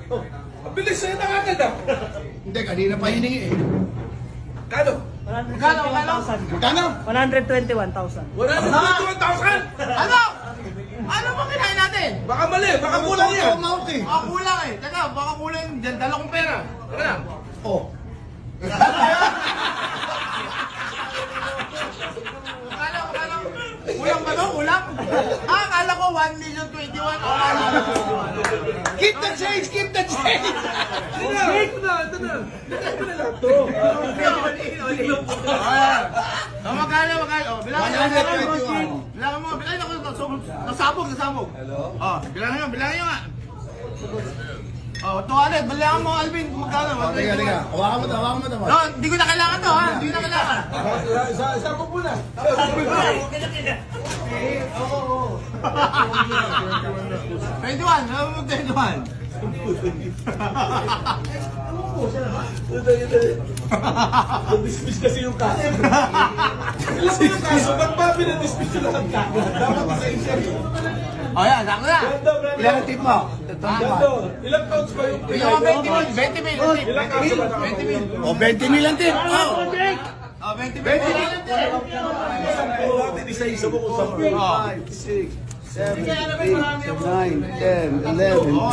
Oh, mabilis sa'yo na agad ah. Hindi, kanina pa hiningi eh. Kano? 121,000. Magkano? 121,000. 121,000! Ano? Ano ba kinain natin? Baka mali, baka kulang yan. Umawak eh. Baka kulang eh. Teka, baka kulang yung dala kong pera. Teka lang. Oh. Kulang ba to? Kulang? Ah, akala ko 1,021,000. Keep the change! Keep the change! Ito na, ito na. Ito na lahat to. Magkano? Oh, bilangan mo. 121. Bilangan mo. Bilangan ako. Nasabog. Hello? Oh, bilangin nyo nga. Oh, tuwalit. Bilangan mo, Alvin. Magkano? Oh, teka. Hawakan mo to. No, hindi ko na kailangan to, ha? Hindi ko na kailangan. Isa po muna. 21. Ano mo 21? Na-dismiss kasi yung kaso. Alam mo yung kaso, ba't ba pinadismiss yung lahat kaso? Dapat isa-isa. Oh, yan. Sako na. Ilan ang tip mo? Gando, ilang pounds ba yung Bigyan mo 20 mil. 20 mil. Ilang kaso ba? 20 mil. O, 20 mil ang tip. Oh. Oh, 20 mil. 20 mil. Natin isa-isa mo kung saan. 5, 6, 7, 8, 9, 10, 11,